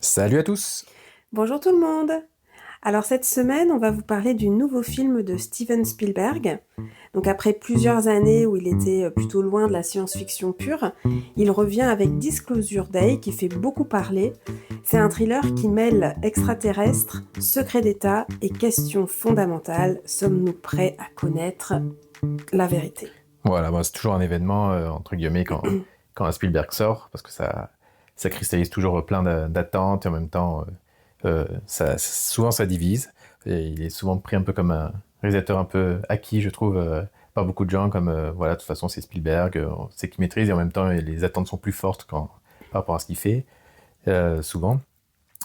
Salut à tous! Bonjour tout le monde! Alors cette semaine, on va vous parler du nouveau film de Steven Spielberg. Donc après plusieurs années où il était plutôt loin de la science-fiction pure, il revient avec Disclosure Day qui fait beaucoup parler. C'est un thriller qui mêle extraterrestres, secrets d'État et questions fondamentales. Sommes-nous prêts à connaître la vérité? Voilà, c'est toujours un événement, entre guillemets, quand un Spielberg sort, parce que ça cristallise toujours plein d'attentes, et en même temps, souvent ça divise. Et il est souvent pris un peu comme un réalisateur un peu acquis, je trouve, par beaucoup de gens, comme, voilà, de toute façon c'est Spielberg, on sait qu'il maîtrise, et en même temps les attentes sont plus fortes par rapport à ce qu'il fait, souvent.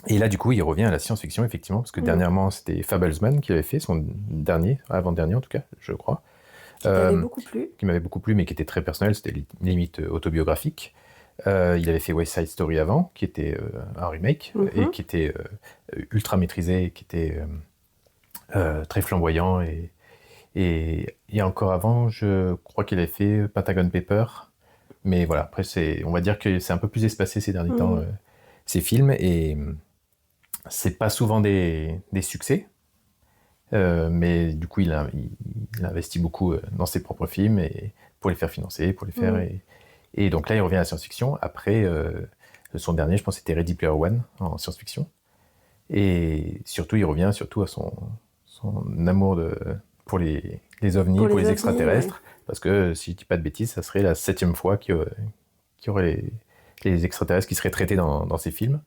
Et là, du coup, il revient à la science-fiction, effectivement, parce que Mm. dernièrement, c'était Fablesman qui avait fait son dernier, avant-dernier en tout cas, je crois. Qui t'avait Euh, beaucoup plu? qui m'avait beaucoup plu, mais qui était très personnel, c'était limite autobiographique. Il avait fait West Side Story avant, qui était un remake, et Mhm. qui était ultra maîtrisé, qui était très flamboyant. Et encore avant, je crois qu'il avait fait Pentagon Paper. Mais voilà, après, on va dire que c'est un peu plus espacé ces derniers temps, Mm. ces films, et c'est pas souvent des succès. Mais du coup, il investit beaucoup dans ses propres films et pour les faire financer, pour les faire. Mm. Et donc là, il revient à la science-fiction. Après, son dernier, je pense, c'était Ready Player One en science-fiction. Et surtout, il revient surtout à son amour pour les ovnis, Pour pour les les ovnis, ouais. extraterrestres. Parce que si je dis pas de bêtises, ça serait la 7e fois qu'il y aurait les extraterrestres qui seraient traités dans ces films.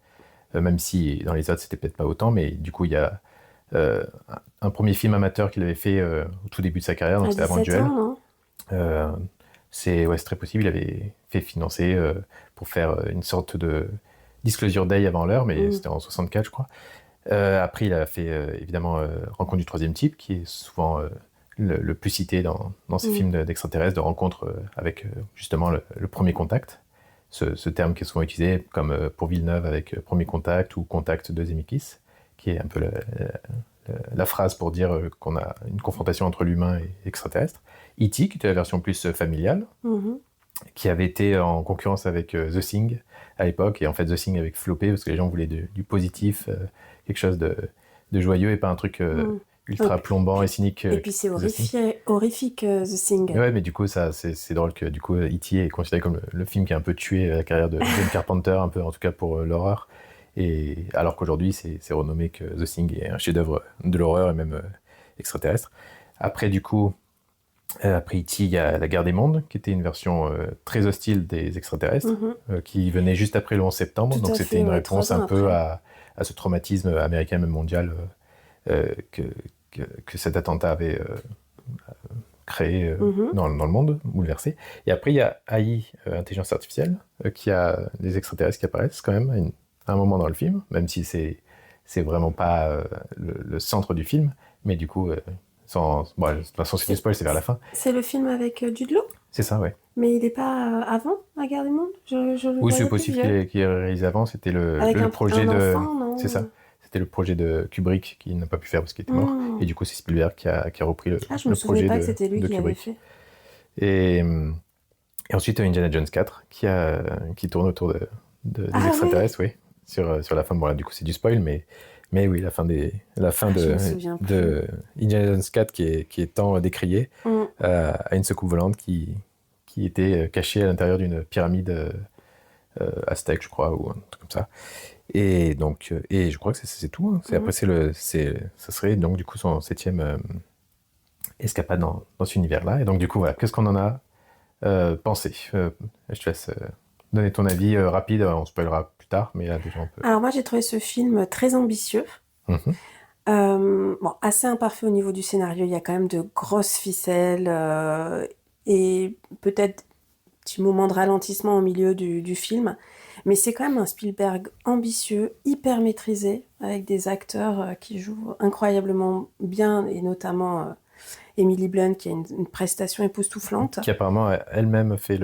Même si dans les autres, c'était peut-être pas autant. Mais du coup, il y a euh, un premier film amateur qu'il avait fait au tout début de sa carrière, donc À c'était avant 17 ans, Duel. non? Euh, c'est très possible, il avait fait financer pour faire une sorte de Disclosure Day avant l'heure, mais Mm. c'était en 64, je crois. Après, il a fait évidemment Rencontre du troisième type, qui est souvent le plus cité dans ces Mm. films d'extraterrestres, de rencontre avec justement le premier contact. Ce terme qui est souvent utilisé, comme pour Villeneuve avec Premier Contact ou Contact de Zemeckis, qui est un peu la phrase pour dire qu'on a une confrontation entre l'humain et l'extraterrestre. E.T., qui était la version plus familiale, Mhm. qui avait été en concurrence avec The Thing à l'époque, et en fait The Thing avait floppé parce que les gens voulaient du positif, quelque chose de joyeux et pas un truc Mm. Et ultra puis, plombant et cynique et puis c'est que The Thing. horrifique, The Thing. Ouais, mais du coup, c'est drôle que du coup, E.T. est considéré comme le film qui a un peu tué la carrière de John Carpenter, un peu en tout cas pour l'horreur. Et alors qu'aujourd'hui, c'est renommé que The Thing est un chef-d'œuvre de l'horreur et même extraterrestre. Après, du coup, après E.T., il y a La Guerre des Mondes, qui était une version très hostile des extraterrestres, Mhm. qui venait juste après le 11 septembre. Tout Donc à c'était fait, une ouais, réponse 3 ans un peu après. à ce traumatisme américain, même mondial, que, que cet attentat avait créé Mhm. dans le monde, bouleversé. Et après, il y a AI, intelligence artificielle, qui a des extraterrestres qui apparaissent quand même à un moment dans le film, même si c'est vraiment pas le centre du film. Mais du coup, bon, de toute façon, c'est du C'est spoil, c'est vers la fin. c'est le film avec Jude Law, C'est ça, ouais. mais il n'est pas avant La Guerre des Mondes? Je le Ou c'est voyais plus possible vieux. qu'il ait réalisé avant, c'était Avec le projet un de. enfant, C'est non? ça. C'était le projet de Kubrick qu'il n'a pas pu faire parce qu'il était mort. Et Hmm. du coup, c'est Spielberg qui a repris Ah, je me le souvenais projet pas que c'était lui de qui l'avait Kubrick. fait. Et, et ensuite, Indiana Jones 4 qui tourne autour des Ah ouais? extraterrestres, oui. Sur la fin, bon, là, du coup, c'est du spoil, mais oui, la fin Ah, je me souviens plus. de Indiana Jones 4 qui est tant décriée, Hmm. à une soucoupe volante qui était cachée à l'intérieur d'une pyramide aztèque, je crois, ou un truc comme ça. Et donc, et je crois que c'est tout, hein. Mhm. Après, ça serait donc du coup son 7e escapade dans cet univers-là. Et donc, du coup, voilà, qu'est-ce qu'on en a pensé? Je te laisse donner ton avis rapide, on spoilera plus tard, mais là déjà on peut. Alors moi, j'ai trouvé ce film très ambitieux. Mhm. Bon, assez imparfait au niveau du scénario. Il y a quand même de grosses ficelles et peut-être petit moment de ralentissement au milieu du film. Mais c'est quand même un Spielberg ambitieux, hyper maîtrisé, avec des acteurs qui jouent incroyablement bien, et notamment Emily Blunt qui a une prestation époustouflante. Qui apparemment elle-même fait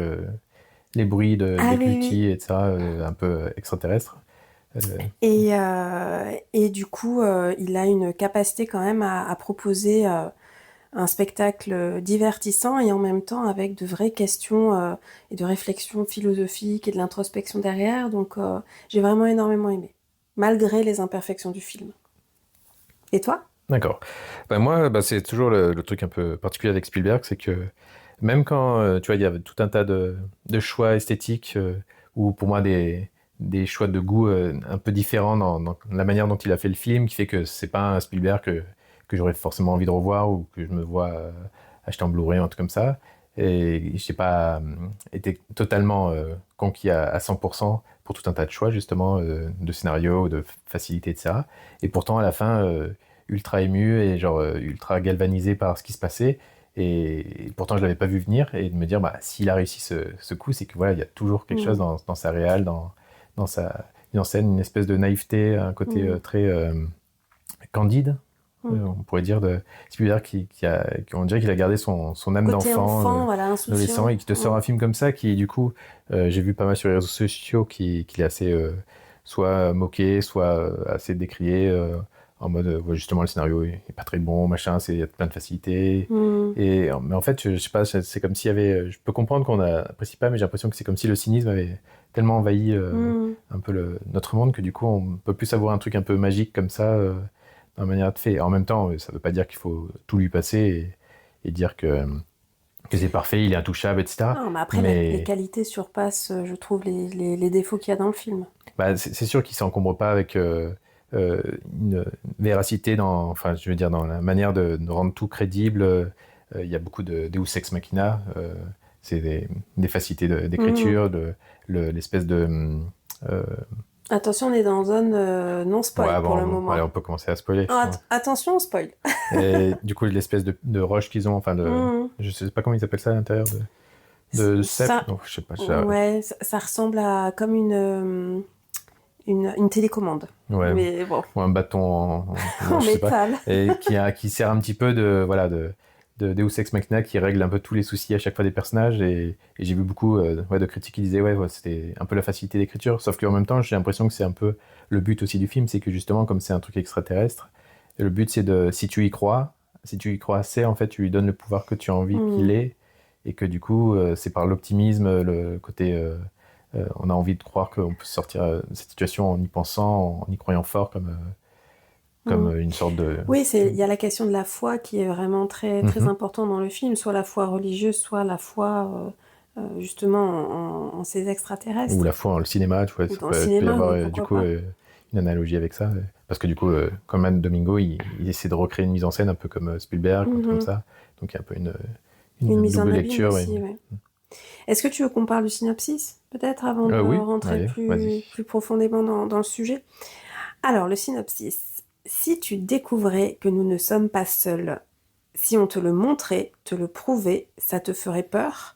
les bruits Ah des oui, oui. cliquetis et de ça, un peu extraterrestres. Euh, Et du coup, il a une capacité quand même à proposer un spectacle divertissant et en même temps avec de vraies questions et de réflexions philosophiques et de l'introspection derrière. Donc, j'ai vraiment énormément aimé. malgré les imperfections du film. Et toi? D'accord. Moi, c'est toujours le truc un peu particulier avec Spielberg, c'est que même quand, tu vois, il y a tout un tas de choix esthétiques, ou pour moi des choix de goût un peu différents dans la manière dont il a fait le film, qui fait que c'est pas un Spielberg que j'aurais forcément envie de revoir ou que je me vois acheter en Blu-ray, un truc comme ça. Et j'ai pas été totalement conquis à 100% pour tout un tas de choix, justement, de scénarios, de facilité, etc. Et pourtant, à la fin, ultra ému et genre ultra galvanisé par ce qui se passait. Et pourtant, je l'avais pas vu venir. Et de me dire, s'il a réussi ce coup, c'est que voilà, il y a toujours quelque chose dans sa réal, dans sa mise en scène, une espèce de naïveté, un côté très candide. On pourrait dire de Spielberg on dirait qu'il a gardé son âme Côté d'enfant, enfant, voilà, adolescent, insouciant. et qui te sort un film comme ça qui, du coup, j'ai vu pas mal sur les réseaux sociaux qu'il est assez soit moqué, soit assez décrié, en mode ouais, justement le scénario est pas très bon, machin, il y a plein de facilités. Mais en fait, je sais pas, c'est comme s'il y avait. Je peux comprendre qu'on n'apprécie pas, mais j'ai l'impression que c'est comme si le cynisme avait tellement envahi un peu notre monde que du coup, on peut plus avoir un truc un peu magique comme ça. Dans la manière de faire. En même temps, ça veut pas dire qu'il faut tout lui passer et dire que c'est parfait, il est intouchable, etc. Non, mais après, les qualités surpassent, je trouve, les défauts qu'il y a dans le film. C'est sûr qu'il s'encombre pas avec une véracité enfin, je veux dire, dans la manière de rendre tout crédible. Il y a beaucoup de Deus Ex Machina. C'est des facilités d'écriture, l'espèce de Attention, on est dans zone non spoil ouais, pour le moment. Allez, on peut commencer à spoiler. Attention, on spoil. Et du coup, l'espèce de roche qu'ils ont, enfin, je sais pas comment ils appellent ça à l'intérieur de cèpe. Donc, je sais pas. Ouais, ça ressemble à comme une télécommande. Ouais. Mais bon. Ou un bâton en je sais pas. métal. Et qui sert un petit peu de Deus Ex Machina, qui règle un peu tous les soucis à chaque fois des personnages. Et j'ai vu beaucoup de critiques qui disaient ouais, c'était un peu la facilité d'écriture. Sauf qu'en même temps, j'ai l'impression que c'est un peu le but aussi du film, c'est que justement, comme c'est un truc extraterrestre, et le but c'est si tu y crois assez, en fait, tu lui donnes le pouvoir que tu as envie qu'il ait. Et que du coup, c'est par l'optimisme, le côté... on a envie de croire qu'on peut sortir de cette situation en y pensant, en y croyant fort, comme une sorte de... Oui, il y a la question de la foi qui est vraiment très, très importante dans le film, soit la foi religieuse, soit la foi justement en ces extraterrestres. Ou la foi en le cinéma, tu vois, Ou ça dans peut le cinéma, y avoir oui, du coup pas. une analogie avec ça. Parce que du coup, comme Anne Domingo, il essaie de recréer une mise en scène un peu comme Spielberg, un truc comme ça. Donc il y a un peu une mise en double abîme lecture. aussi, ouais. Est-ce que tu veux qu'on parle du synopsis, peut-être, avant de Oui, rentrer allez, plus profondément dans le sujet? Alors, le synopsis. Si tu découvrais que nous ne sommes pas seuls, si on te le montrait, te le prouvait, ça te ferait peur?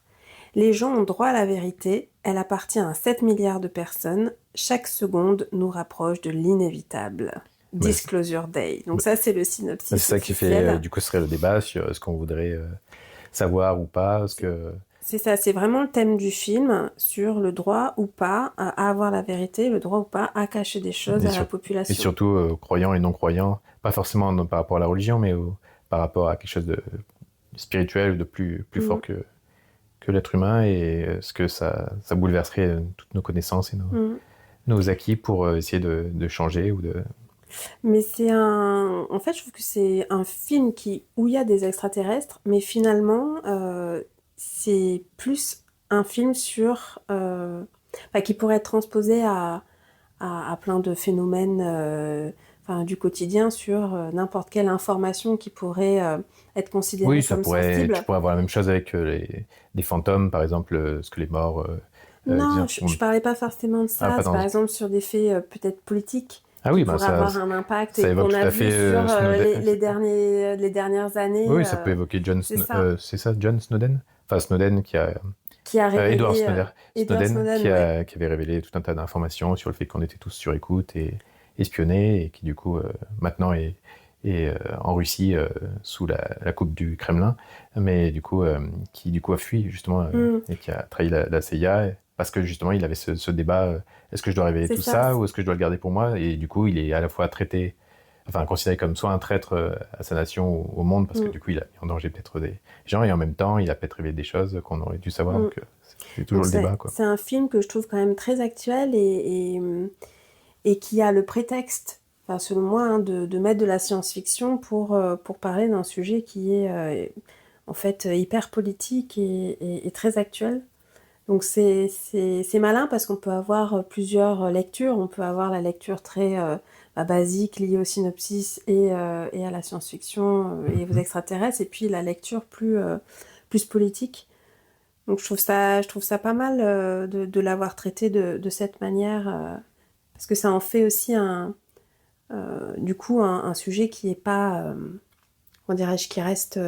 Les gens ont droit à la vérité, elle appartient à 7 milliards de personnes, chaque seconde nous rapproche de l'inévitable. Disclosure Day. Donc ça, c'est le synopsis c'est ça qui fait, du coup, ce serait le débat sur ce qu'on voudrait savoir ou pas, parce que... C'est ça, c'est vraiment le thème du film, sur le droit ou pas à avoir la vérité, le droit ou pas à cacher des choses à la population. Et surtout, croyants et non-croyants, pas forcément par rapport à la religion, mais par rapport à quelque chose de spirituel ou de plus fort que l'être humain, et ce que ça bouleverserait toutes nos connaissances et nos acquis pour essayer de changer ou de... Mais en fait, je trouve que c'est un film où il y a des extraterrestres, mais finalement, c'est plus un film qui pourrait être transposé à plein de phénomènes du quotidien, sur n'importe quelle information qui pourrait être considérée comme sensible. Tu pourrais avoir la même chose avec des fantômes, par exemple, ce que les morts... non, je parlais pas forcément de ça. C'est par exemple sur des faits peut-être politiques. Ah oui, pour avoir un impact ça et évoque qu'on a tout à vu fait sur les dernières années. Oui, ça peut évoquer John Snowden. Enfin, Snowden qui a révélé Edward Snowden qui ouais. avait révélé tout un tas d'informations sur le fait qu'on était tous sur écoute et espionnés, et qui du coup maintenant est en Russie sous la coupe du Kremlin, mais du coup qui du coup a fui justement et qui a trahi la CIA. Parce que justement, il avait ce débat, est-ce que je dois révéler tout ça ou est-ce que je dois le garder pour moi? Et du coup, il est à la fois considéré comme soit un traître à sa nation ou au monde, parce que du coup, il a mis en danger peut-être des gens, et en même temps, il a peut-être révélé des choses qu'on aurait dû savoir. Donc, c'est toujours le débat, quoi. C'est un film que je trouve quand même très actuel, et et qui a le prétexte, enfin selon moi, hein, de mettre de la science-fiction pour parler d'un sujet qui est en fait hyper politique et très actuel. Donc c'est malin parce qu'on peut avoir plusieurs lectures. On peut avoir la lecture très basique liée au synopsis et à la science-fiction et aux extraterrestres, et puis la lecture plus politique. Donc je trouve ça pas mal de l'avoir traité de cette manière, parce que ça en fait aussi du coup un sujet qui est pas, comment dirais-je, qui reste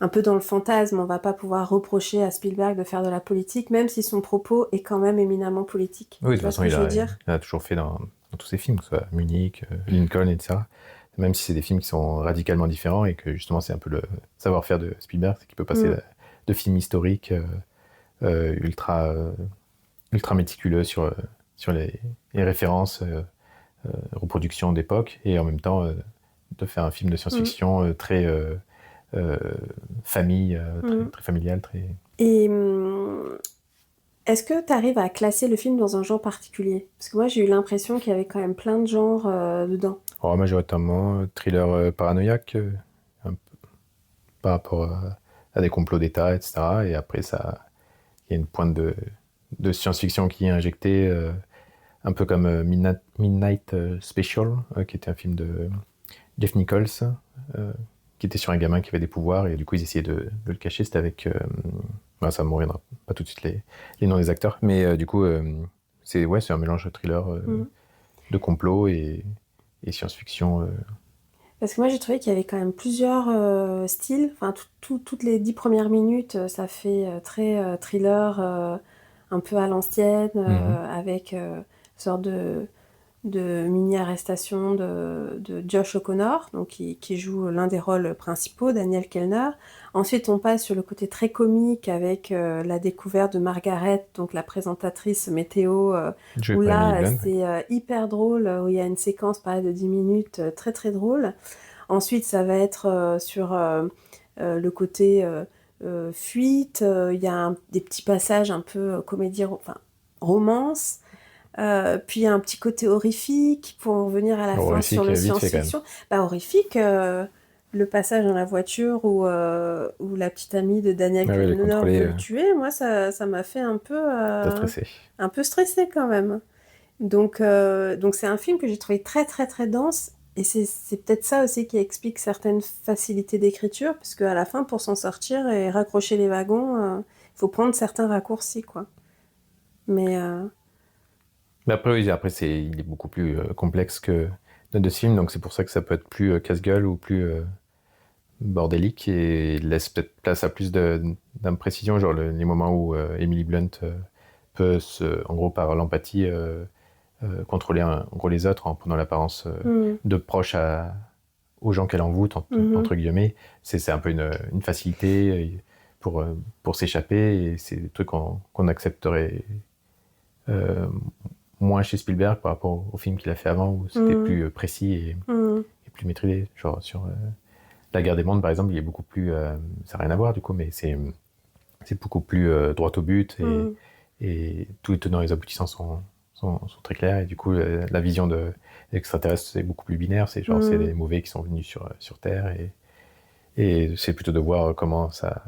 un peu dans le fantasme. On va pas pouvoir reprocher à Spielberg de faire de la politique, même si son propos est quand même éminemment politique. Oui, de Tu toute vois ce façon, que je veux dire? il a toujours fait dans tous ses films, que ce soit Munich, Lincoln, etc. Même si c'est des films qui sont radicalement différents et que justement c'est un peu le savoir-faire de Spielberg, c'est qu'il peut passer de films historiques ultra, ultra méticuleux sur les références, reproductions d'époque, et en même temps de faire un film de science-fiction très famille, très familial. Et est-ce que tu arrives à classer le film dans un genre particulier? Parce que moi, j'ai eu l'impression qu'il y avait quand même plein de genres dedans. Alors, majoritairement, thriller paranoïaque, un peu, par rapport à des complots d'État, etc. Et après, il y a une pointe de science-fiction qui est injectée, un peu comme Midnight Special, qui était un film de Jeff Nichols, qui était sur un gamin qui avait des pouvoirs, et du coup, ils essayaient de le cacher. C'était avec... ça ne me reviendra pas tout de suite les noms des acteurs, mais du coup, c'est un mélange de thriller, de complot et science-fiction. Parce que moi, j'ai trouvé qu'il y avait quand même plusieurs styles. Enfin, toutes les 10 premières minutes, ça fait très thriller, un peu à l'ancienne, avec une sorte de mini-arrestation de Josh O'Connor, donc qui joue l'un des rôles principaux, Daniel Kellner. Ensuite, on passe sur le côté très comique avec la découverte de Margaret, donc la présentatrice météo, où là, c'est hyper drôle, où il y a une séquence pareil de 10 minutes, très très drôle. Ensuite, ça va être sur le côté fuite. Il y a des petits passages un peu comédie, enfin romance. Puis il y a un petit côté horrifique pour revenir à la fin sur le science-fiction. Horrifique, le passage dans la voiture où la petite amie de Daniel Kellner veut le tuer, moi ça m'a fait un peu stressé quand même. Donc c'est un film que j'ai trouvé très très très dense, et c'est peut-être ça aussi qui explique certaines facilités d'écriture, parce qu'à la fin, pour s'en sortir et raccrocher les wagons, il faut prendre certains raccourcis, quoi. Mais après, oui, il est beaucoup plus complexe que notre deux films, donc c'est pour ça que ça peut être plus casse-gueule ou plus bordélique, et laisse peut-être place à plus d'imprécision, genre les moments où Emily Blunt peut, en gros, par l'empathie, contrôler en gros les autres en prenant l'apparence de proche aux gens qu'elle envoûte, entre guillemets. C'est un peu une facilité pour s'échapper, et c'est des trucs qu'on accepterait moins chez Spielberg par rapport au film qu'il a fait avant, où c'était plus précis et plus maîtrisé. Genre sur La Guerre des Mondes, par exemple, il est beaucoup plus... ça n'a rien à voir du coup, mais c'est beaucoup plus droit au but, et tous les tenants et les aboutissants sont très clairs, et du coup la vision de l'extraterrestre, c'est beaucoup plus binaire. C'est genre c'est les mauvais qui sont venus sur Terre, et c'est plutôt de voir comment ça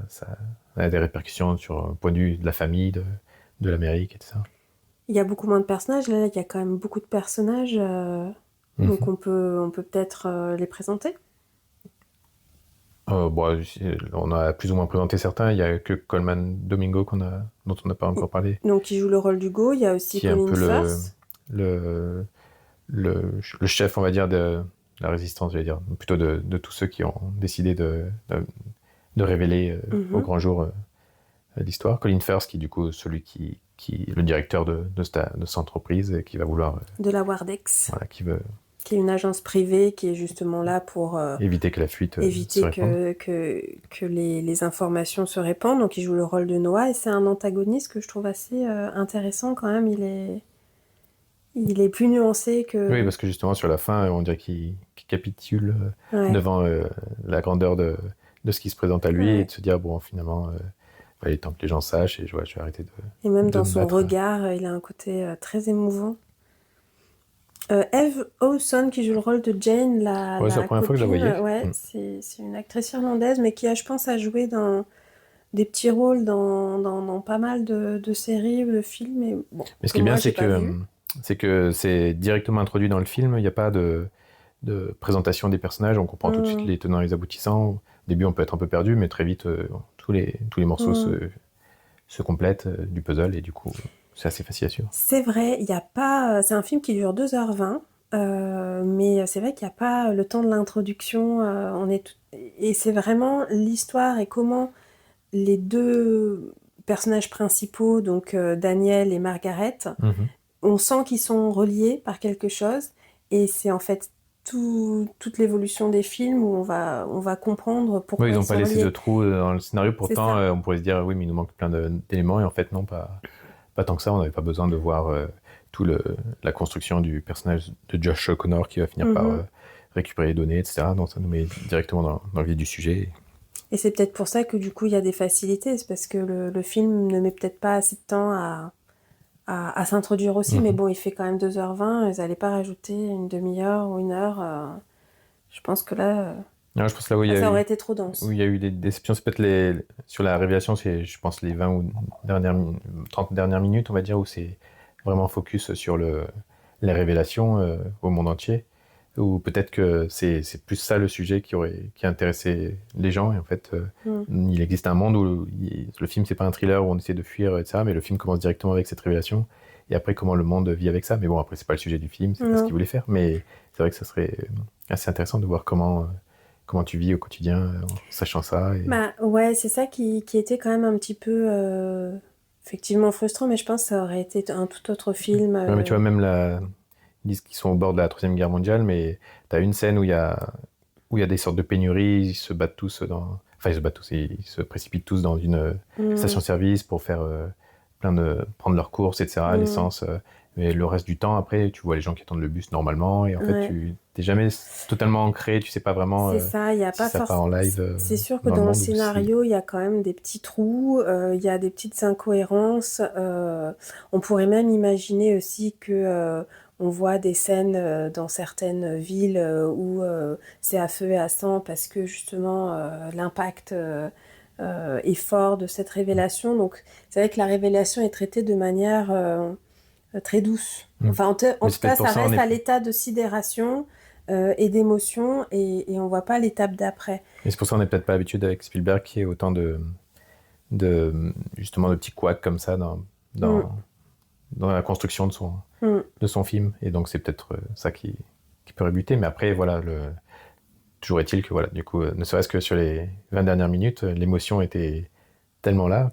a des répercussions sur un point de vue de la famille, de l'Amérique et tout ça. Il y a beaucoup moins de personnages. Là, il y a quand même beaucoup de personnages. Donc on peut peut-être les présenter. On a plus ou moins présenté certains. Il n'y a que Coleman Domingo dont on n'a pas encore parlé. Donc il joue le rôle d'Hugo. Il y a aussi Colin Firth. Le chef, on va dire, de la résistance, je vais dire, plutôt de tous ceux qui ont décidé de révéler au grand jour l'histoire. Colin Firth, qui est du coup celui qui le directeur de cette entreprise, et qui va vouloir... de la Wardex. Voilà, qui est une agence privée qui est justement là pour éviter que la fuite éviter que les informations se répandent. Donc il joue le rôle de Noah, et c'est un antagoniste que je trouve assez intéressant quand même. Il est plus nuancé que... Oui, parce que justement sur la fin, on dirait qu'il capitule devant la grandeur de ce qui se présente à lui, et de se dire bon, finalement il est temps que les gens sachent, et je vais arrêter de... Et même dans son regard, il a un côté très émouvant. Eve Hewson qui joue le rôle de Jane, Ouais, c'est la la première fois que je la copine. voyais. Ouais, c'est une actrice irlandaise, mais qui a, je pense, a joué dans des petits rôles dans pas mal de séries, de films, et bon, Mais ce que qui est bien, moi j'ai pas vu. c'est que c'est directement introduit dans le film. Il n'y a pas de présentation des personnages. On comprend tout de suite Hum, les tenants et les aboutissants. Au début, on peut être un peu perdu, mais très vite, tous les morceaux hum. se complètent du puzzle et du coup, c'est assez facile à suivre. C'est vrai, il y a pas. C'est un film qui dure 2h20, mais c'est vrai qu'il n'y a pas le temps de l'introduction. Et c'est vraiment l'histoire et comment les deux personnages principaux, donc Daniel et Margaret, Mhm. on sent qu'ils sont reliés par quelque chose. Et c'est en fait toute l'évolution des films où on va comprendre Ouais, ils pourquoi n'ont ils pas sont laissé de reliés. trous dans le scénario. C'est Pourtant, ça. on pourrait se dire, oui, mais il nous manque plein d'éléments. Et en fait, non, pas tant que ça. On n'avait pas besoin de voir tout la construction du personnage de Josh Connor qui va finir par Mhm. récupérer les données, etc. Donc, ça nous met directement dans le vif du sujet. Et c'est peut-être pour ça que du coup il y a des facilités, c'est parce que le film ne met peut-être pas assez de temps à s'introduire aussi, mais Mhm. bon, il fait quand même 2h20, ils n'allaient pas rajouter une demi-heure ou une heure. Je pense que Non, je pense que là où là, ça aurait été trop dense. il y a eu des déceptions, c'est peut-être sur la révélation, c'est, je pense, les 20 ou 30 dernières minutes, on va dire, où c'est vraiment focus sur les révélations au monde entier. Ou peut-être que c'est plus ça le sujet qui a intéressé les gens. Et en fait, Mm. il existe un monde où le film, c'est pas un thriller où on essaie de fuir, etc. Mais le film commence directement avec cette révélation. Et après, comment le monde vit avec ça. Mais bon, après, c'est pas le sujet du film, c'est pas ce qu'il Non. voulait faire. Mais c'est vrai que ça serait assez intéressant de voir comment tu vis au quotidien en sachant ça. Bah ouais, c'est ça qui était quand même un petit peu effectivement frustrant, mais je pense que ça aurait été un tout autre film. Ouais, mais tu vois, ils disent qu'ils sont au bord de la Troisième Guerre mondiale, mais tu as une scène où il y a des sortes de pénuries, ils se battent tous Enfin, ils se battent tous, ils se précipitent tous dans une Mm, station-service pour faire prendre leurs courses, etc., mm, l'essence. Mais le reste du temps, après, tu vois les gens qui attendent le bus normalement, et en fait, ouais. tu t'es jamais totalement ancré, tu sais pas vraiment C'est ça, il y a si pas ça part en forcément. live C'est sûr que dans le dans le monde ou si... scénario, il y a quand même des petits trous, il y a des petites incohérences. On pourrait même imaginer aussi que on voit des scènes dans certaines villes où c'est à feu et à sang parce que justement l'impact est fort de cette révélation. Donc c'est vrai que la révélation est traitée de manière très douce. Hmm. Enfin, en Mais tout c'est cas, peut-être pour ça ça on reste est... à l'état de sidération et d'émotion, et on voit pas l'étape d'après. Et c'est pour ça qu'on n'est peut-être pas habitué avec Spielberg qui ait autant justement de petits couacs comme ça Mm, dans, dans la construction mm. de son film. Et donc c'est peut-être ça qui peut rebuter. Mais après, voilà, toujours est-il que, voilà, du coup, ne serait-ce que sur les 20 dernières minutes, l'émotion était tellement là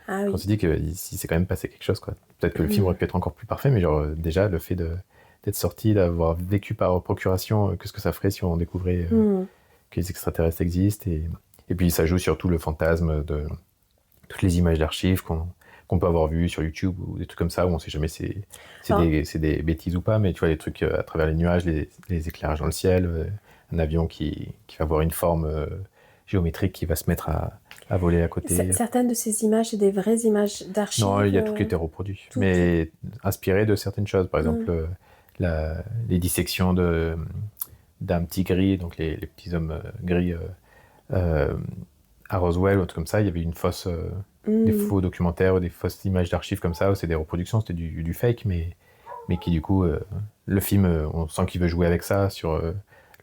Ah qu'on oui. s'est dit que ici, c'est quand même passé quelque chose, quoi. Peut-être que le film aurait Mm, pu être encore plus parfait, mais genre, déjà, le fait d'être sorti, d'avoir vécu par procuration, qu'est-ce que ça ferait si on découvrait mm. que les extraterrestres existent. Et puis, ça joue surtout le fantasme de toutes les images d'archives qu'on peut avoir vues sur YouTube ou des trucs comme ça où on sait jamais si Alors, c'est des bêtises ou pas, mais tu vois, les trucs à travers les nuages, les éclairages dans le ciel, un avion qui va avoir une forme géométrique qui va se mettre à voler à côté. certaines de ces images, c'est des vraies images Non, il d'archives, y a tout qui était reproduit, toutes. mais inspiré de certaines choses. Par exemple, Mm. les dissections d'un petit gris, donc les petits hommes gris euh, à Roswell ou un truc comme ça, il y avait des Mm. faux documentaires ou des fausses images d'archives comme ça, où c'est des reproductions, c'était du fake, mais qui du coup, le film, on sent qu'il veut jouer avec ça, sur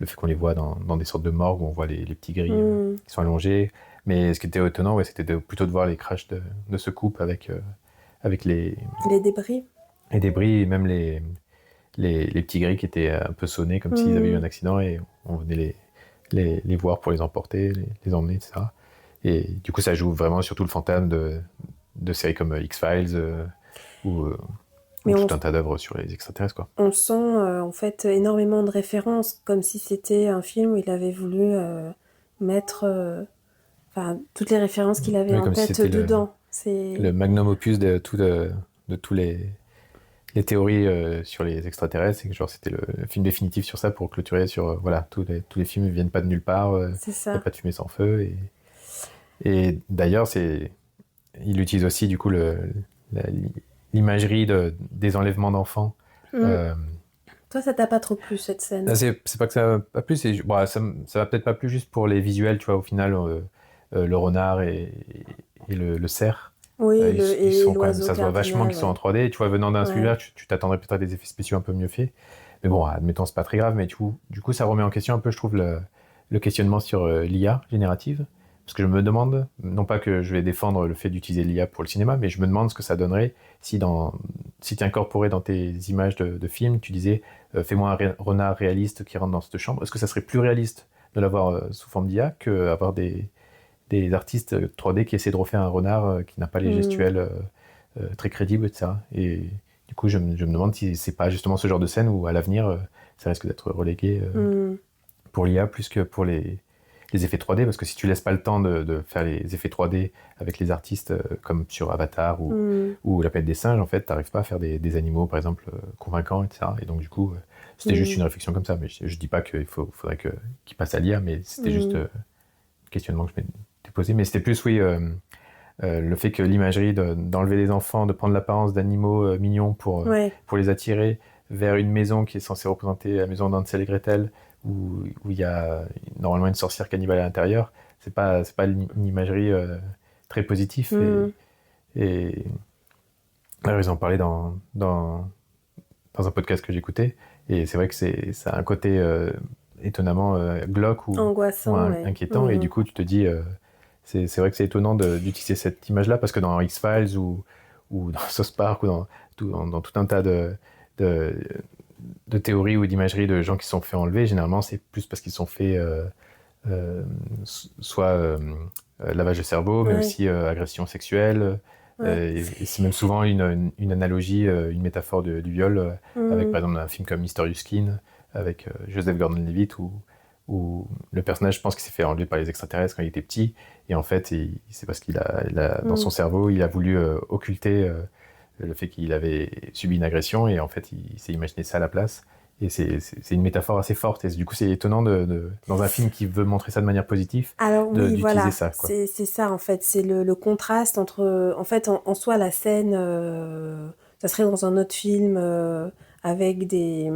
le fait qu'on les voit dans des sortes de morgues où on voit les petits grilles Mm. qui sont allongés. Mais ce qui était étonnant, ouais, c'était plutôt de voir les crashs de secoupes avec Les débris. les débris et même les petits grilles qui étaient un peu sonnés comme s'ils avaient eu un Mm. accident et on venait les voir pour les emporter, les emmener, etc. Et du coup, ça joue vraiment sur tout le fantasme de séries comme X-Files ou, euh, ou Mais tout un tas d'œuvres sur les extraterrestres, quoi. on sent en fait énormément de références, comme si c'était un film où il avait voulu mettre enfin, toutes les références qu'il avait Oui, en comme si tête c'était dedans. le magnum opus de tous les théories sur les extraterrestres, et que genre c'était le film définitif sur ça pour clôturer sur voilà, tous les films ne viennent pas de nulle part, il C'est n'y a ça. pas de fumée sans feu. Et d'ailleurs, il utilise aussi du coup la- l'imagerie des enlèvements d'enfants Mm. euh, Toi, ça t'a pas trop plu, cette scène? Là, c'est pas que ça va pas plus, bon, ça va peut-être pas plus juste pour les visuels, tu vois, au final, le renard et le cerf, Oui, ils et sont quand même, l'oiseau ça se voit vachement cardinal, qu'ils sont en ouais. 3D. Tu vois, venant d'un Ouais. Spielberg, tu t'attendrais peut-être à des effets spéciaux un peu mieux faits. Mais bon, admettons, c'est pas très grave, mais du coup, ça remet en question un peu, je trouve, le questionnement sur l'IA générative. Parce que je me demande, non pas que je vais défendre le fait d'utiliser l'IA pour le cinéma, mais je me demande ce que ça donnerait si tu incorporais dans tes images de films, tu disais, fais-moi un renard réaliste qui rentre dans cette chambre. Est-ce que ça serait plus réaliste de l'avoir sous forme d'IA qu'avoir des artistes 3D qui essaient de refaire un renard qui n'a pas les Hmm. gestuels très crédibles, etc. Et du coup, je me demande si c'est pas justement ce genre de scène où à l'avenir, ça risque d'être relégué Hmm. pour l'IA plus que pour les effets 3D, parce que si tu laisses pas le temps de faire les effets 3D avec les artistes comme sur Avatar Hmm. ou La planète des singes, en fait, t'arrives pas à faire des animaux, par exemple, convaincants, etc. Et donc, du coup, c'était juste Hmm. une réflexion comme ça, mais je dis pas faudrait qu'il passe à l'IA, mais c'était juste Hmm. un questionnement que je m'étais posé. Mais c'était plus, oui, le fait que l'imagerie d'enlever les enfants, de prendre l'apparence d'animaux mignons Ouais. pour les attirer vers une maison qui est censée représenter la maison d'Hansel et Gretel, où il y a normalement une sorcière cannibale à l'intérieur, c'est pas une imagerie très positive. Hmm. Et alors, ils en parlaient dans un podcast que j'écoutais, et c'est vrai que ça a un côté étonnamment glauque ou Angoissant, ouais. inquiétant, et Hmm. du coup, tu te dis, c'est vrai que c'est étonnant d'utiliser cette image-là, parce que dans X-Files ou dans South Park ou dans tout un tas de, de théories ou d'imageries de gens qui se sont fait enlever, généralement, c'est plus parce qu'ils se sont fait euh, soit lavage de cerveau, mais Ouais. aussi agression sexuelle. Ouais. Et c'est même souvent une analogie, une métaphore du viol, avec Hmm. par exemple un film comme Mysterious Skin, avec Joseph Gordon-Levitt, où le personnage pense qu'il s'est fait enlever par les extraterrestres quand il était petit, et en fait, c'est parce dans Hmm. son cerveau, il a voulu occulter le fait qu'il avait subi une agression, et en fait, il s'est imaginé ça à la place. Et c'est une métaphore assez forte. Et du coup, c'est étonnant dans un film qui veut montrer ça de manière positive, Alors oui, d'utiliser voilà, ça, quoi. c'est ça en fait, c'est le contraste entre, en fait, en soi, la scène, ça serait dans un autre film avec des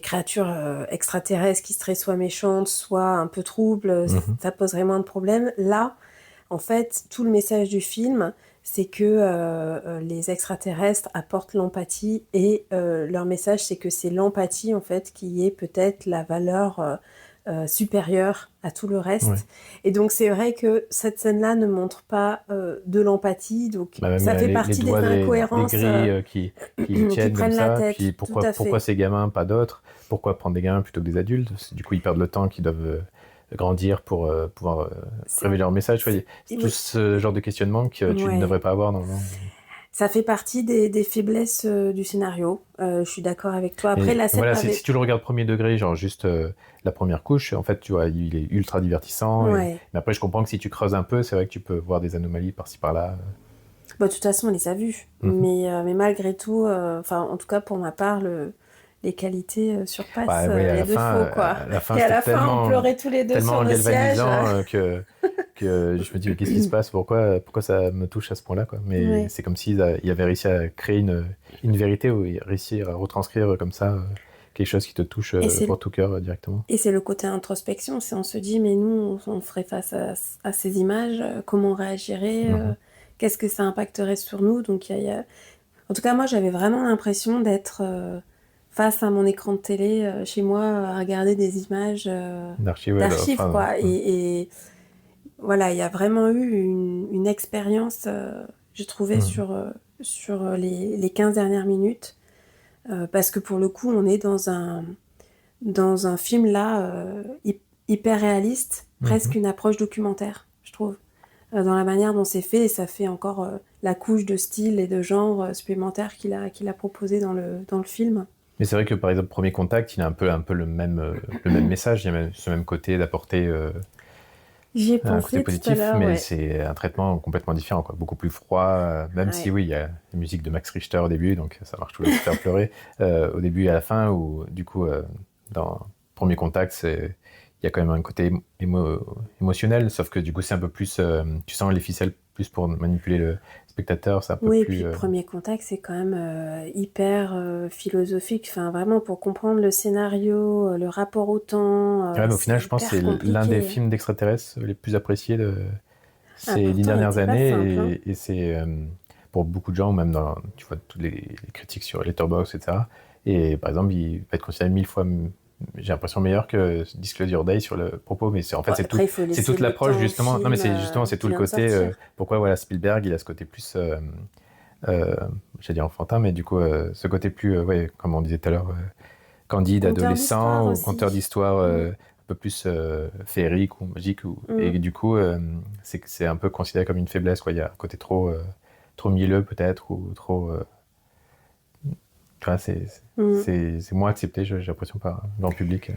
créatures extraterrestres qui seraient soit méchantes, soit un peu troubles, Mhm. ça poserait moins de problèmes. Là, en fait, tout le message du film, c'est que les extraterrestres apportent l'empathie et leur message, c'est que c'est l'empathie, en fait, qui est peut-être la valeur supérieure à tout le Ouais. reste. Et donc, c'est vrai que cette scène-là ne montre pas de l'empathie, donc Bah, même ça fait les partie des doigts des incohérences grilles qui lui qui tiennent comme prennent la ça, puis tête, tout à pourquoi fait. ces gamins, pas d'autres? Pourquoi prendre des gamins plutôt que des adultes? Du coup, ils perdent le temps qu'ils doivent grandir pour pouvoir C'est, révéler leur message. Tu vois, c'est- c'est tout oui, ce genre de questionnement que tu ne devrais ouais. pas avoir normalement. Ça fait partie des faiblesses du scénario. Je suis d'accord avec toi. Après, Mais la scène voilà, si avait... tu le regardes premier degré, genre juste la première couche, en fait, tu vois, il est ultra divertissant. Ouais. Mais après, je comprends que si tu creuses un peu, c'est vrai que tu peux voir des anomalies par-ci par-là. Bah, de toute façon, on les a vus. Mhm. Mais malgré tout, enfin, en tout cas, pour ma part, les qualités surpassent Bah oui, les défauts, quoi. à la fin, Et à c'était la fin, on pleurait tous les deux sur tellement nos sièges. galvanisant que je me dis, mais qu'est-ce qui se passe? Pourquoi ça me touche à ce point-là, quoi? Mais Ouais. c'est comme il avait réussi à créer une vérité ou réussir à retranscrire comme ça quelque chose qui te touche Et droit c'est au cœur directement. Et c'est le côté introspection, c'est on se dit, mais nous, on ferait face à ces images, comment on réagirait, Mhm. qu'est-ce que ça impacterait sur nous. Donc, en tout cas, moi, j'avais vraiment l'impression d'être face à mon écran de télé, chez moi, à regarder des images D'archives, ouais, d'archives, enfin, quoi. Et voilà, il y a vraiment eu une expérience, j'ai trouvé, mhm. sur les 15 dernières minutes, parce que pour le coup, on est dans un film là hyper réaliste, presque Mhm. une approche documentaire, je trouve, dans la manière dont c'est fait, et ça fait encore la couche de style et de genre supplémentaire qu'il a proposé dans le film. Mais c'est vrai que par exemple, Premier Contact, il a un peu le même message, il y a même ce même côté d'apporter J'y ai un côté pensé tout à positif, l'heure, mais ouais. c'est un traitement complètement différent, quoi. Beaucoup plus froid, même si Ouais. oui, il y a la musique de Max Richter au début, donc ça marche toujours pour faire pleurer, au début et à la fin, ou du coup, dans Premier Contact, il y a quand même un côté émotionnel, sauf que du coup, c'est un peu plus, tu sens les ficelles plus pour manipuler le spectateur, c'est un peu Oui, et plus... puis Premier Contact, c'est quand même hyper philosophique. Enfin, vraiment, pour comprendre le scénario, le rapport au temps, Ouais, mais au c'est final, je pense que hyper c'est l'un des compliqué. films d'extraterrestres les plus appréciés de Ah, ces 10 pourtant, il dernières était pas simple, hein. années, et c'est pour beaucoup de gens, même dans, tu vois, toutes les critiques sur Letterboxd, etc. Et par exemple, il va être considéré 1000 fois, j'ai l'impression, meilleur que Disclosure Day sur le propos, mais en fait, Bon, après, il faut c'est laisser toute le l'approche, temps au justement. Non, mais film c'est tout qui le vient de côté, sortir. pourquoi, voilà, Spielberg, il a ce côté plus, euh, j'allais dire enfantin, mais du coup, ce côté plus, ouais, comme on disait tout à l'heure, candide, Conteur adolescent, d'histoire ou conteur aussi. d'histoire Mm, un peu plus féerique ou magique. mm. Et du coup, c'est un peu considéré comme une faiblesse, quoi. Il y a un côté trop mielleux, peut-être, ou trop... tu vois, Mm. c'est moins accepté, j'ai l'impression, par le grand public.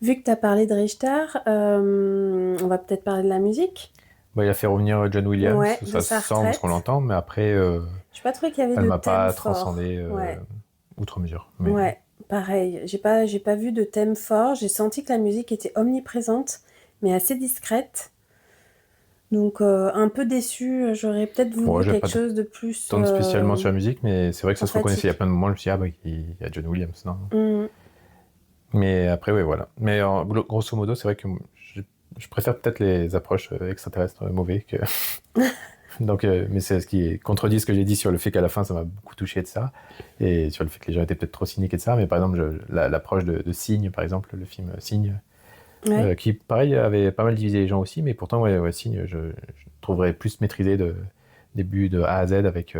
Vu que tu as parlé de Richter, on va peut-être parler de la musique. Bon, il a fait revenir John Williams, Ouais, de ça se sa sent parce qu'on retraite. l'entend, mais après, Je pas trouvé qu'il y avait elle de m'a thème pas fort. transcendé Ouais, outre mesure. Mais ouais, pareil. J'ai pas vu de thème fort. J'ai senti que la musique était omniprésente, mais assez discrète. Donc un peu déçue. J'aurais peut-être bon, voulu je vais quelque pas chose de plus tendre spécialement sur la musique, mais c'est vrai que ça se reconnaissait. Il y a emphatique. plein de moments, je me suis dit, ah bah, il y a John Williams, non? Mm. Mais après, oui, voilà. Mais grosso modo, c'est vrai que je préfère peut-être les approches extraterrestres mauvais que. Donc, mais c'est ce qui contredit ce que j'ai dit sur le fait qu'à la fin, ça m'a beaucoup touché, etc. Et sur le fait que les gens étaient peut-être trop cyniques, etc. Mais par exemple, l'approche de Signe, par exemple, le film Signe, Ouais. qui, pareil, avait pas mal divisé les gens aussi, mais pourtant, ouais, Signe, je trouverais plus maîtrisé début de A à Z avec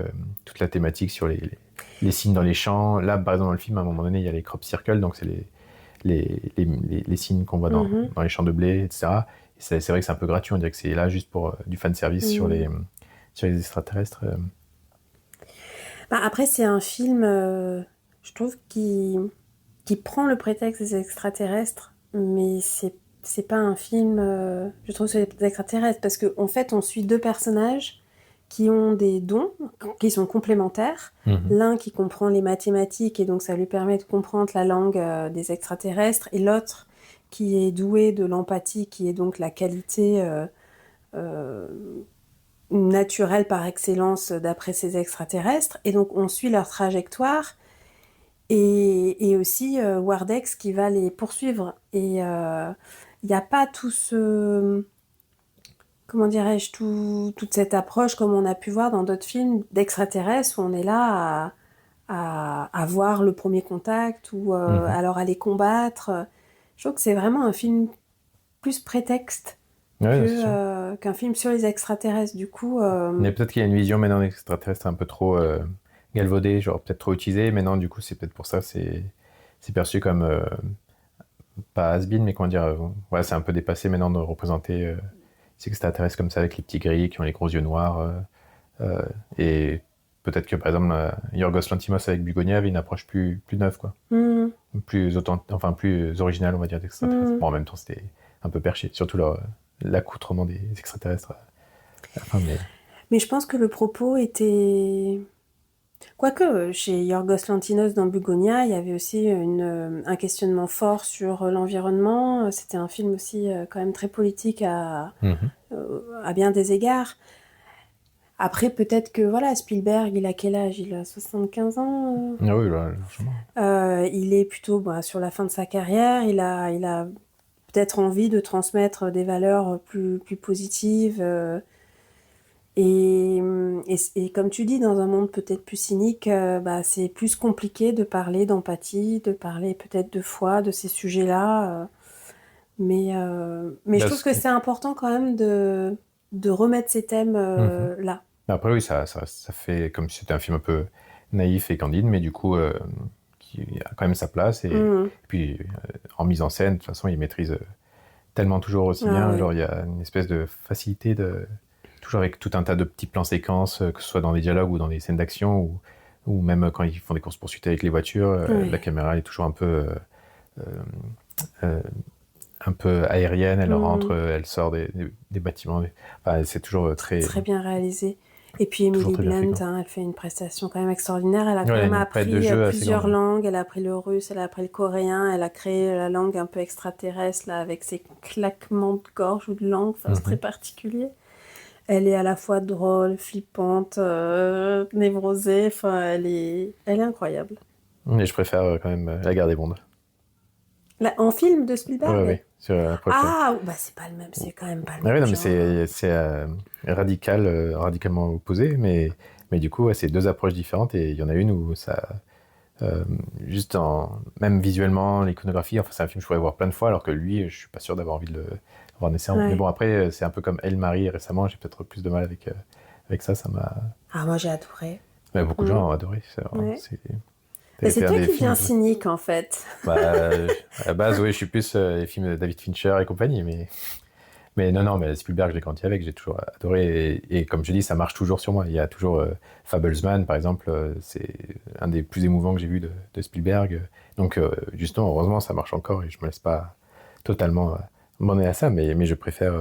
toute la thématique sur les signes dans les champs. Là, par exemple, dans le film, à un moment donné, il y a les crop circles, donc c'est les signes qu'on voit Mhm. dans les champs de blé, etc. Et c'est vrai que c'est un peu gratuit, on dirait que c'est là juste pour du fan service Mhm. sur les extraterrestres. Bah, après, c'est un film, je trouve, qui prend le prétexte des extraterrestres, mais c'est pas un film, je trouve, sur les extraterrestres, parce qu'en fait, on suit deux personnages qui ont des dons, qui sont complémentaires. Mhm. L'un qui comprend les mathématiques, et donc ça lui permet de comprendre la langue des extraterrestres, et l'autre qui est doué de l'empathie, qui est donc la qualité euh, naturelle par excellence d'après ces extraterrestres. Et donc on suit leur trajectoire et aussi Wardex qui va les poursuivre. Et il n'y a pas tout ce, comment dirais-je, toute cette approche comme on a pu voir dans d'autres films d'extraterrestres où on est là à voir le premier contact ou Mhm. alors à les combattre. Je trouve que c'est vraiment un film plus prétexte Ouais, c'est sûr. qu'un film sur les extraterrestres. Du coup, Mais peut-être qu'il y a une vision maintenant d'extraterrestre un peu trop galvaudée, genre peut-être trop utilisée, mais non, du coup, c'est peut-être pour ça, c'est perçu comme pas has-been, mais comment dire, ouais, c'est un peu dépassé maintenant de représenter ces extraterrestres comme ça avec les petits gris qui ont les gros yeux noirs. Euh, et peut-être que par exemple, Yorgos Lanthimos avec Bugonia avait une approche plus neuve, quoi. hmm, Plus authentique, enfin plus originale, on va dire, d'extraterrestres. hmm. Bon, en même temps, c'était un peu perché, surtout l'accoutrement des extraterrestres à la fin, mais. Mais je pense que le propos était... Quoique, chez Yorgos Lanthimos dans Bugonia, il y avait aussi un questionnement fort sur l'environnement. C'était un film aussi quand même très politique Mhm. à bien des égards. Après, peut-être que voilà, Spielberg, il a quel âge? Il a 75 ans. Ah oui, là, largement. Il est plutôt bah, sur la fin de sa carrière. Il a peut-être envie de transmettre des valeurs plus positives. Et comme tu dis, dans un monde peut-être plus cynique, bah, c'est plus compliqué de parler d'empathie, de parler peut-être de foi, de ces sujets-là. Mais je Bah, trouve que c'est important quand même de remettre ces thèmes mhm. là. Après, oui, ça fait comme si c'était un film un peu naïf et candide, mais du coup, qui a quand même sa place. Et Mhm. puis, en mise en scène, de toute façon, il maîtrise tellement toujours aussi Ah bien. oui. Genre, il y a une espèce de facilité toujours avec tout un tas de petits plans séquences, que ce soit dans des dialogues ou dans des scènes d'action, ou même quand ils font des courses-poursuites avec les voitures, la Oui. caméra est toujours euh, euh, un peu aérienne, elle rentre, Mhm. elle sort des bâtiments. Enfin, c'est toujours Très bien réalisé. Et puis toujours Emily très bien fait, Blunt, quoi. hein, elle fait une prestation quand même extraordinaire. Elle a quand Ouais, même une palette de appris jeux assez plusieurs grande. langues. Elle a appris le russe, elle a appris le coréen. Elle a créé la langue un peu extraterrestre là, avec ses claquements de gorge ou de langue. Enfin, c'est très Mhm. particulier. Elle est à la fois drôle, flippante, névrosée. Enfin, elle est incroyable. Mais je préfère quand même La Guerre des Mondes. Là, en film de Ouais, Spielberg? ouais, sur la prochaine. Ah, bah c'est pas le même, c'est quand même pas le Ah oui, même non, mais genre, hein. c'est radicalement opposé, mais du coup, ouais, c'est deux approches différentes et il y en a une où ça, euh, même visuellement, l'iconographie, enfin, c'est un film que je pourrais voir plein de fois, alors que lui, je suis pas sûr d'avoir envie de le voir nécessairement. Mais Ouais. bon, après, c'est un peu comme Elle Marie récemment, j'ai peut-être plus de mal avec ça, ça m'a. Ah, moi j'ai adoré. Ouais, beaucoup de Mm. gens ont adoré. Ouais. C'est Mais t'avais c'est fait un toi des qui films. deviens cynique en fait. Bah, à la base, oui, je suis plus les films de David Fincher et compagnie, mais non, non, mais Spielberg, je l'ai grandi avec, j'ai toujours adoré. Et comme je dis, ça marche toujours sur moi. Il y a toujours Fablesman, par exemple, c'est un des plus émouvants que j'ai vu de Spielberg. Donc, justement, heureusement, ça marche encore et je me laisse pas totalement m'emmener à ça, mais je préfère,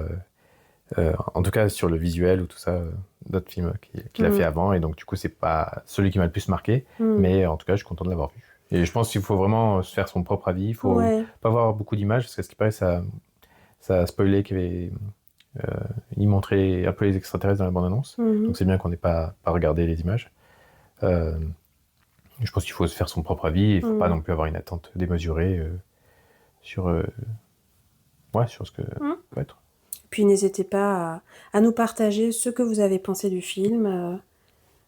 en tout cas sur le visuel ou tout ça, d'autres films qu'il a fait Mm. avant. Et donc, du coup, c'est pas celui qui m'a le plus marqué, Mm. mais en tout cas, je suis content de l'avoir vu. Et je pense qu'il faut vraiment se faire son propre avis. Il faut Ouais. pas voir beaucoup d'images, parce que ce qui paraît, ça a spoilé il montrait un peu les extraterrestres dans la bande-annonce. Mhm. Donc c'est bien qu'on n'ait pas regardé les images. Euh, je pense qu'il faut se faire son propre avis. Il ne faut pas Mm. non plus avoir une attente démesurée sur, sur ce que Mm. peut être. Puis n'hésitez pas à nous partager ce que vous avez pensé du film.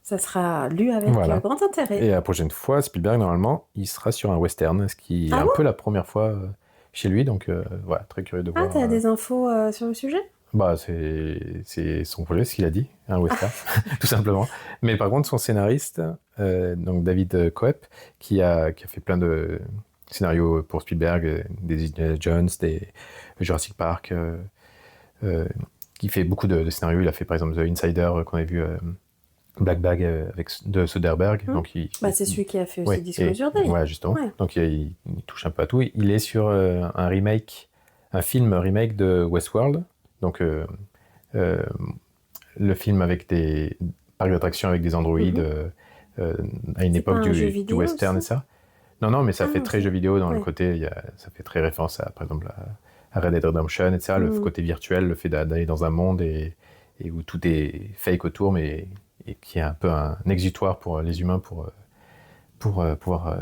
Ça sera lu avec Voilà. grand intérêt. Et la prochaine fois, Spielberg, normalement, il sera sur un western, ce qui est Ah un bon? peu la première fois chez lui. Donc voilà, très curieux de Ah, voir. t'as des infos sur le sujet? Bah, c'est son projet, ce qu'il a dit, un western, tout simplement. Mais par contre, son scénariste, donc David Koepp, qui a fait plein de scénarios pour Spielberg, des Indiana Jones, des Jurassic Park, qui fait beaucoup de scénarios. Il a fait par exemple The Insider, qu'on a vu, Black Bag de Soderbergh. Mm. Donc Bah, c'est celui qui a fait aussi ouais, Disclosure Day. ouais, justement. Ouais. Donc il touche un peu à tout. Il est sur un film remake de Westworld. Donc euh, le film avec des parcs d'attractions avec des androïdes Mhm. à une C'est pas époque un jeu du vidéo western et aussi? ça. Non, non, mais ça Ah, fait très ok. jeu vidéo dans le Ouais. côté, ça fait très référence à, par exemple, à Red Dead Redemption, etc. Le Mm. côté virtuel, le fait d'aller dans un monde et où tout est fake autour, mais et qui est un peu un exutoire pour les humains pour pouvoir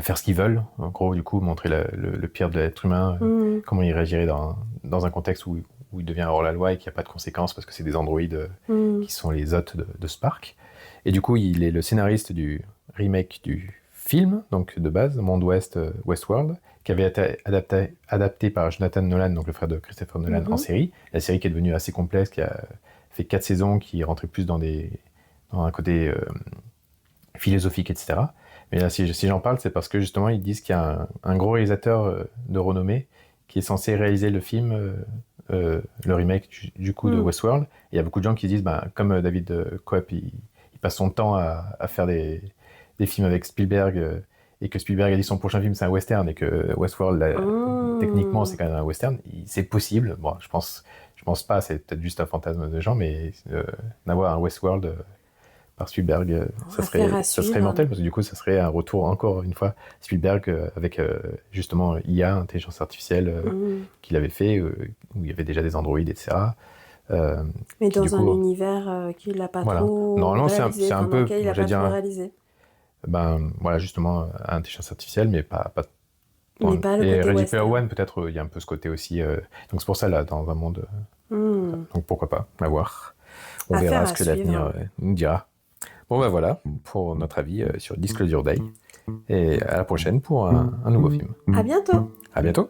faire ce qu'ils veulent. En gros, du coup, montrer le pire de l'être humain, Mm. comment il réagirait dans un contexte où il devient hors la loi et qu'il n'y a pas de conséquences parce que c'est des androïdes Mm. qui sont les hôtes de ce parc. Et du coup, il est le scénariste du remake du film, donc de base, Monde Ouest, Westworld, qui avait été adapté par Jonathan Nolan, donc le frère de Christopher Nolan, en Mhm. série. La série qui est devenue assez complexe, qui a fait 4 saisons, qui rentrait plus dans un côté philosophique, etc. Mais là, si j'en parle, c'est parce que justement, ils disent qu'il y a un gros réalisateur de renommée qui est censé réaliser le film, le remake du coup de Mm. Westworld. Et il y a beaucoup de gens qui disent, comme David Koepp, il passe son temps à faire des films avec Spielberg, et que Spielberg a dit son prochain film c'est un western, et que Westworld, techniquement, c'est Mm. quand même un western. C'est possible. Bon, je pense pas, c'est peut-être juste un fantasme de gens, mais d'avoir un Westworld par Spielberg, Affaire à ça serait suivre. mortel, parce que du coup, ça serait un retour encore une fois Spielberg avec justement IA, intelligence artificielle, Mm. qu'il avait fait, où il y avait déjà des androïdes, etc. Euh, Mais qui du dans un coup, univers qu'il n'a pas voilà. trop Normalement, réalisé, c'est un enfin dans peu, lequel il n'a j'allais pas trop dire, réalisé. voilà, justement, intelligence artificielle, mais pas Mais pas le et côté Ready Player western. One, peut-être, il y a un peu ce côté aussi. Donc c'est pour ça, là, dans un monde. Mm. Donc pourquoi pas, à voir. On Affaire verra à ce que l'avenir suivre. nous dira. Bon, ben voilà, pour notre avis sur Disclosure Day. Et à la prochaine pour un nouveau film. À bientôt! À bientôt!